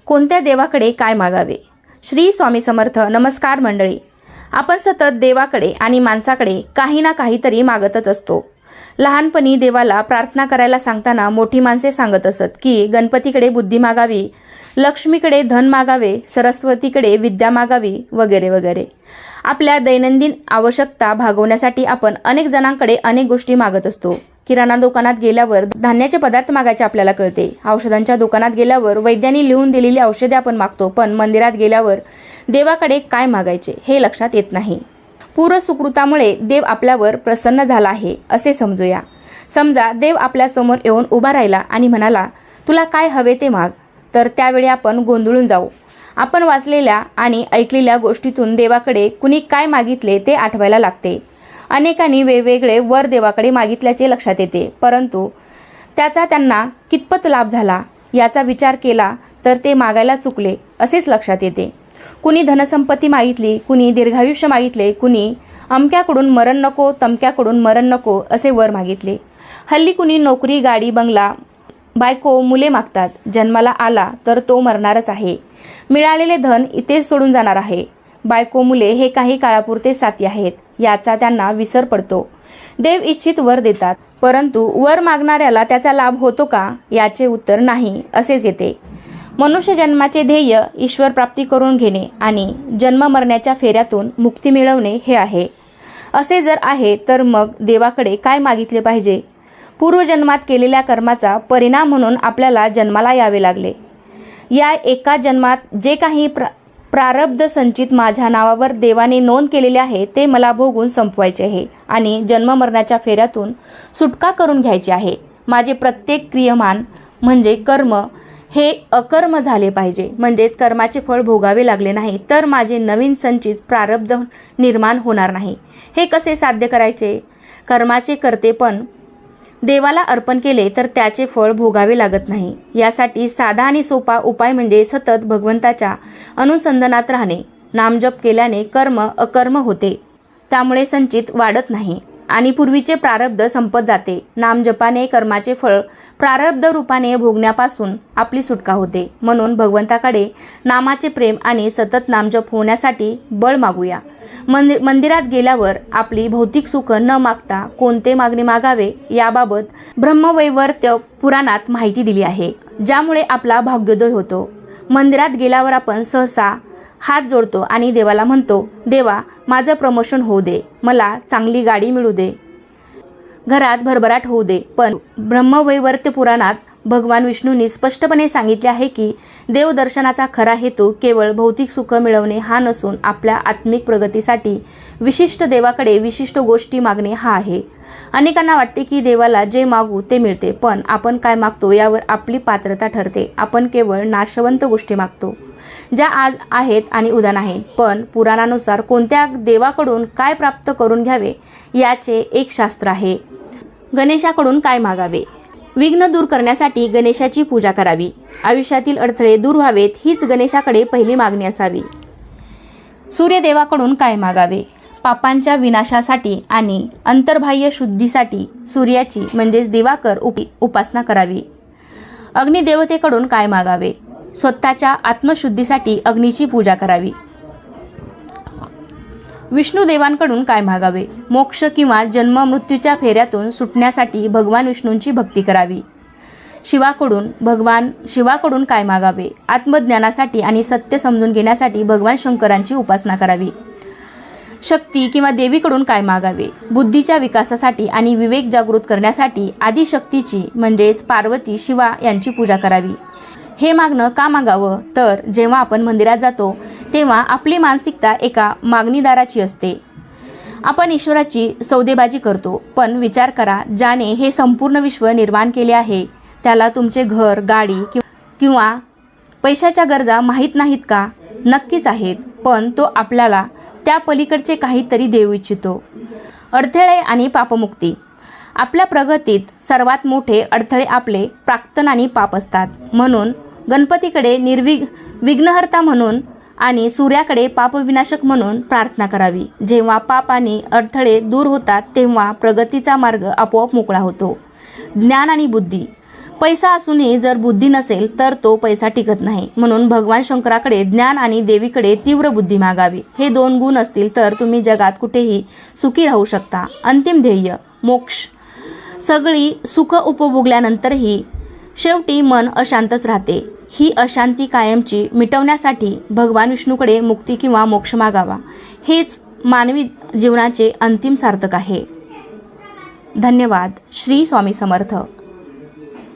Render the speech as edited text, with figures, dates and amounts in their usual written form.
कोणत्या देवाकडे काय मागावे? श्री स्वामी समर्थ. नमस्कार मंडळी. आपण सतत देवाकडे आणि माणसाकडे काही ना काहीतरी मागतच असतो. लहानपणी देवाला प्रार्थना करायला सांगताना मोठी माणसे सांगत असत की गणपतीकडे बुद्धी मागावी, लक्ष्मीकडे धन मागावे, सरस्वतीकडे विद्या मागावी वगैरे वगैरे. आपल्या दैनंदिन आवश्यकता भागवण्यासाठी आपण अनेक जणांकडे अनेक गोष्टी मागत असतो. किराणा दुकानात गेल्यावर धान्याचे पदार्थ मागायचे आपल्याला कळते. औषधांच्या दुकानात गेल्यावर वैद्यांनी लिहून दिलेली औषधे आपण मागतो. पण मंदिरात गेल्यावर देवाकडे काय मागायचे हे लक्षात येत नाही. पूर्व सुकृतामुळे देव आपल्यावर प्रसन्न झाला आहे असे समजूया. समजा देव आपल्या समोर येऊन उभा राहिला आणि म्हणाला, तुला काय हवे ते माग. तर त्यावेळी आपण गोंधळून जाऊ. आपण वाचलेल्या आणि ऐकलेल्या गोष्टीतून देवाकडे कुणी काय मागितले ते आठवायला लागते. अनेकांनी वेगवेगळे वर देवाकडे मागितल्याचे लक्षात येते, परंतु त्याचा त्यांना कितपत लाभ झाला याचा विचार केला तर ते मागायला चुकले असेच लक्षात येते. कुणी धनसंपत्ती मागितली, कुणी दीर्घायुष्य मागितले, कुणी अमक्याकडून मरण नको, तमक्याकडून मरण नको असे वर मागितले. हल्ली कुणी नोकरी, गाडी, बंगला, बायको, मुले मागतात. जन्माला आला तर तो मरणारच आहे. मिळालेले धन इथेच सोडून जाणार आहे. बायको, मुले हे काही काळापुरते साथी आहेत याचा त्यांना विसर पडतो. देव इच्छित वर देतात, परंतु वर मागणाऱ्याला त्याचा लाभ होतो का याचे उत्तर नाही असेच येते. मनुष्य जन्माचे ध्येय ईश्वर प्राप्ती करून घेणे आणि जन्म मरण्याच्या फेऱ्यातून मुक्ती मिळवणे हे आहे. असे जर आहे तर मग देवाकडे काय मागितले पाहिजे? पूर्वजन्मात केलेल्या कर्माचा परिणाम म्हणून आपल्याला जन्माला यावे लागले. या एका जन्मात जे काही प्रारब्ध संचित माझ्या नावावर देवाने नोंद केलेले आहे ते मला भोगून संपवायचे आहे आणि जन्म मरण्याच्या फेऱ्यातून सुटका करून घ्यायची आहे. माझे प्रत्येक क्रियमान म्हणजे कर्म हे अकर्म झाले पाहिजे, म्हणजेच कर्माचे फळ भोगावे लागले नाही तर माझे नवीन संचित प्रारब्ध निर्माण होणार नाही. हे कसे साध्य करायचे? कर्माचे कर्तेपण देवाला अर्पण केले तर त्याचे फळ भोगावे लागत नाही. यासाठी साधा आणि सोपा उपाय म्हणजे सतत भगवंताच्या अनुसंधानात राहणे. नामजप केल्याने कर्म अकर्म होते, त्यामुळे संचित वाढत नाही आणि पूर्वीचे प्रारब्ध संपत जाते. नामजपाने कर्माचे फळ प्रारब्ध रूपाने भोगण्यापासून आपली सुटका होते. म्हणून भगवंताकडे नामाचे प्रेम आणि सतत नामजप होण्यासाठी बळ मागूया. मंदिरात गेल्यावर आपली भौतिक सुख न मागता कोणते मागणे मागावे याबाबत ब्रह्मवैवर्त्य पुराणात माहिती दिली आहे, ज्यामुळे आपला भाग्योदय होतो. मंदिरात गेल्यावर आपण सहसा हात जोडतो आणि देवाला म्हणतो, देवा माझं प्रमोशन होऊ दे, मला चांगली गाडी मिळू दे, घरात भरभराट होऊ दे. पण ब्रह्मवैवर्त्य पुराणात भगवान विष्णूंनी स्पष्टपणे सांगितले आहे की देवदर्शनाचा खरा हेतू केवळ भौतिक सुख मिळवणे हा नसून आपल्या आत्मिक प्रगतीसाठी विशिष्ट देवाकडे विशिष्ट गोष्टी मागणे हा आहे. अनेकांना वाटते की देवाला जे मागू ते मिळते, पण आपण काय मागतो यावर आपली पात्रता ठरते. आपण केवळ नाशवंत गोष्टी मागतो ज्या आज आहेत आणि उद्या नाहीत. पण पुराणानुसार कोणत्या देवाकडून काय प्राप्त करून घ्यावे याचे एक शास्त्र आहे. गणेशाकडून काय मागावे? विघ्न दूर करण्यासाठी गणेशाची पूजा करावी. आयुष्यातील अडथळे दूर व्हावेत हीच गणेशाकडे पहिली मागणी असावी. सूर्यदेवाकडून काय मागावे? पापांच्या विनाशासाठी आणि अंतर्बाह्य शुद्धीसाठी सूर्याची म्हणजेच दिवाकर उपासना करावी. अग्निदेवतेकडून काय मागावे? स्वतःच्या आत्मशुद्धीसाठी अग्नीची पूजा करावी. विष्णुदेवांकडून काय मागावे? मोक्ष किंवा जन्म मृत्यूच्या फेऱ्यातून सुटण्यासाठी भगवान विष्णूंची भक्ती करावी. शिवाकडून काय मागावे? आत्मज्ञानासाठी आणि सत्य समजून घेण्यासाठी भगवान शंकरांची उपासना करावी. शक्ती किंवा देवीकडून काय मागावे? बुद्धीच्या विकासासाठी आणि विवेक जागृत करण्यासाठी आदिशक्तीची म्हणजेच पार्वती शिवा यांची पूजा करावी. हे मागणं का मागावं? तर जेव्हा आपण मंदिरात जातो तेव्हा आपली मानसिकता एका मागणीदाराची असते. आपण ईश्वराची सौदेबाजी करतो. पण विचार करा, ज्याने हे संपूर्ण विश्व निर्माण केले आहे त्याला तुमचे घर, गाडी किंवा पैशाच्या गरजा माहीत नाहीत का? नक्कीच आहेत, पण तो आपल्याला त्या पलीकडचे काहीतरी देऊ इच्छितो. अडथळे आणि पापमुक्ती. आपल्या प्रगतीत सर्वात मोठे अडथळे आपले प्राक्तन आणि पाप असतात. म्हणून गणपतीकडे विघ्नहर्ता म्हणून आणि सूर्याकडे पापविनाशक म्हणून प्रार्थना करावी. जेव्हा पाप आणि अडथळे दूर होतात तेव्हा प्रगतीचा मार्ग आपोआप मोकळा होतो. ज्ञान आणि बुद्धी. पैसा असूनही जर बुद्धी नसेल तर तो पैसा टिकत नाही. म्हणून भगवान शंकराकडे ज्ञान आणि देवीकडे तीव्र बुद्धी मागावी. हे 2 गुण असतील तर तुम्ही जगात कुठेही सुखी राहू शकता. अंतिम ध्येय मोक्ष. सगळी सुख उपभोगल्यानंतरही शेवटी मन अशांतच राहते. ही अशांती कायमची मिटवण्यासाठी भगवान विष्णूकडे मुक्ती किंवा मोक्ष मागावा. हेच मानवी जीवनाचे अंतिम सार्थक आहे. धन्यवाद. श्री स्वामी समर्थ.